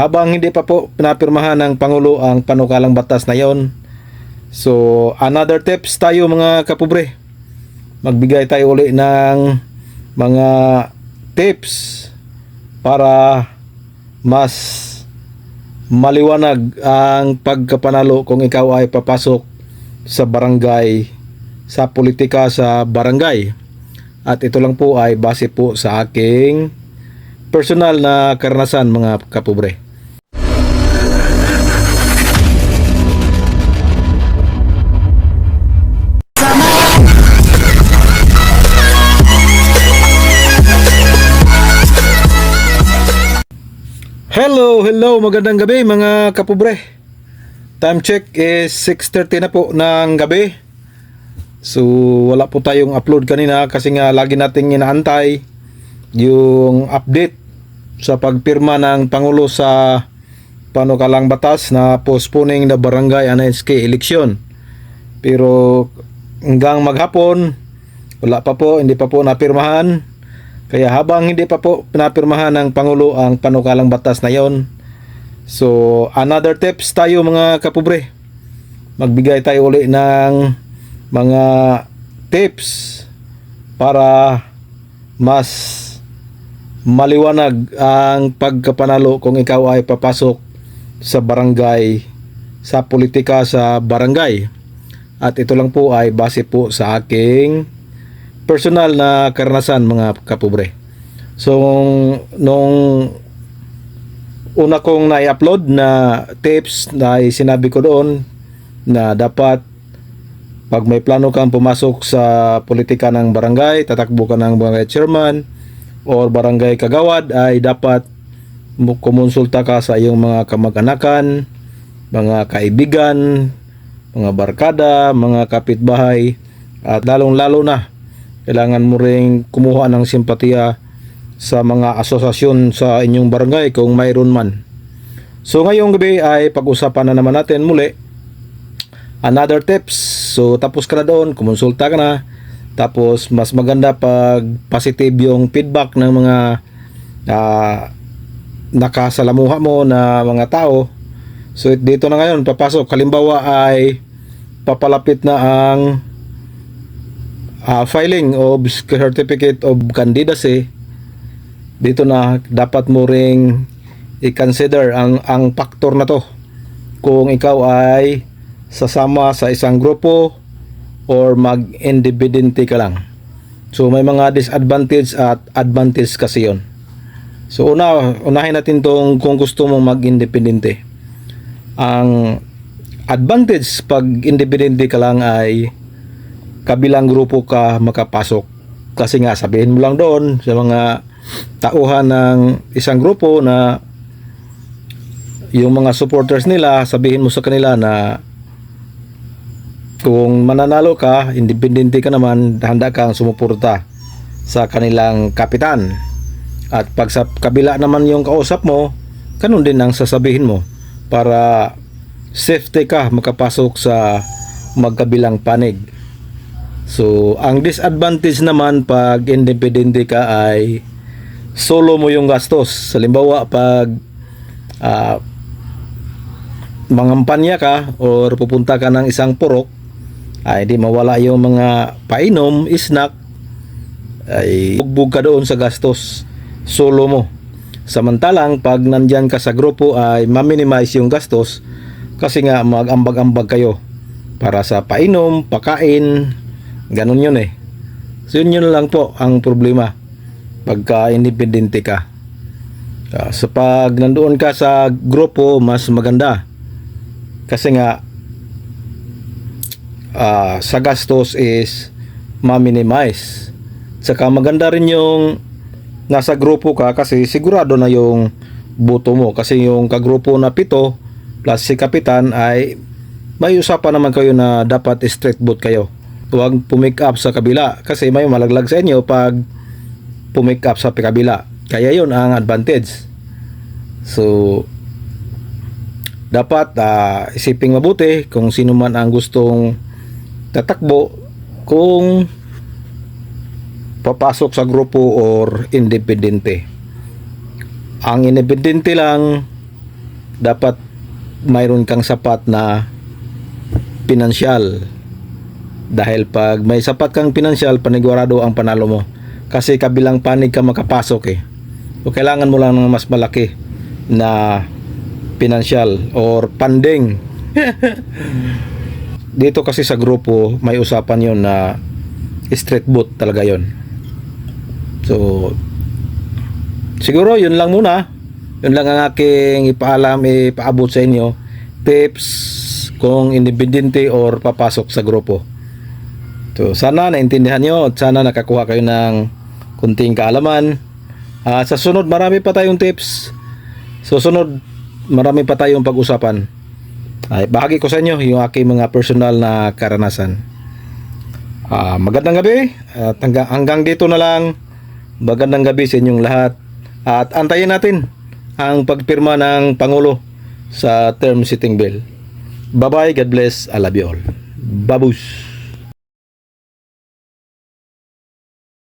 Habang hindi pa po pinapirmahan ng Pangulo ang panukalang batas na yon. So, another tips tayo mga kapobre. Magbigay tayo uli ng mga tips para mas maliwanag ang pagkapanalo kung ikaw ay papasok sa barangay, sa politika sa barangay. At ito lang po ay base po sa aking personal na karanasan mga kapobre. Hello, magandang gabi mga kapobre. Time check is 6:30 na po ng gabi. So wala po tayong upload kanina kasi nga lagi nating inaantay yung update sa pagpirma ng Pangulo sa panukalang batas na postponing the barangay and SK election. Pero hanggang maghapon wala pa po, hindi pa po napirmahan. Kaya habang hindi pa po pinapirmahan ng Pangulo ang panukalang batas na yon, so another tips tayo mga kapobre. Magbigay tayo uli ng mga tips para mas maliwanag ang pagkapanalo kung ikaw ay papasok sa barangay, sa politika sa barangay. At ito lang po ay base po sa aking personal na karanasan mga kapobre. So nung una kong na-upload na tips na sinabi ko doon na dapat pag may plano kang pumasok sa politika ng barangay, tatakbo ka ng barangay chairman or barangay kagawad, ay dapat kumonsulta ka sa iyong mga kamag-anakan, mga kaibigan, mga barkada, mga kapitbahay, at lalong-lalo na kailangan mo ring kumuha ng simpatiya sa mga asosasyon sa inyong barangay kung mayroon man. So ngayong gabi ay pag-usapan na naman natin muli another tips. So tapos ka na doon, kumonsulta ka na. Tapos mas maganda pag positive yung feedback ng mga nakasalamuha mo na mga tao. So dito na ngayon papasok. Halimbawa ay papalapit na ang filing of certificate of candidacy. Dito na dapat mo ring i-consider ang factor na to kung ikaw ay sasama sa isang grupo or mag-independente ka lang. So may mga disadvantage at advantage kasi yon. So unahin natin tong kung gusto mong mag-independente. Ang advantage pag independente ka lang ay kabilang grupo ka makapasok. Kasi nga sabihin mo lang doon sa mga tauhan ng isang grupo na yung mga supporters nila, sabihin mo sa kanila na kung mananalo ka, independente ka naman, handa kang sumuporta sa kanilang kapitan. At pag sa kabila naman yung kausap mo, ganun din ang sasabihin mo para safety ka makapasok sa magkabilang panig. So, ang disadvantage naman pag independente ka ay solo mo yung gastos. Halimbawa, pag mangampanya ka or pupunta ka ng isang purok, ay di mawala yung mga painom, snack, ay bugbog ka doon sa gastos. Solo mo. Samantalang, pag nandyan ka sa grupo ay ma-minimize yung gastos kasi nga mag-ambag-ambag kayo para sa painom, pakain. Ganun yun eh. So yun lang po ang problema pagka independente ka. So pag nandoon ka sa grupo, mas maganda. Kasi nga sa gastos is ma-minimize. Saka maganda rin yung nasa grupo ka kasi sigurado na yung boto mo. Kasi yung kagrupo na 7 plus si kapitan ay may usapan naman kayo na dapat straight vote kayo. Huwag pumick up sa kabila kasi may malaglag sa inyo pag pumick up sa kabila. Kaya yun ang advantage. So dapat isiping mabuti kung sino man ang gustong tatakbo, kung papasok sa grupo or independente. Ang independente lang dapat mayroon kang sapat na pinansyal. Dahil pag may sapat kang pinansyal, panigurado ang panalo mo. Kasi kabilang panig ka makapasok eh. So kailangan mo lang ng mas malaki na pinansyal or funding. Dito kasi sa grupo may usapan yon na street boot talaga yon. So siguro yun lang muna. Yun lang ang aking ipaabot sa inyo. Tips kung independente or papasok sa grupo. So sana naintindihan nyo at sana nakakuha kayo ng kunting kaalaman. Sa sunod marami pa tayong tips. Susunod marami pa tayong pag-usapan. Ay bahagi ko sa inyo yung aking mga personal na karanasan. Magandang gabi at hanggang dito na lang. Magandang gabi sa inyong lahat at antayin natin ang pagpirma ng Pangulo sa term setting bill. Bye bye, God bless, I love you all. Babus.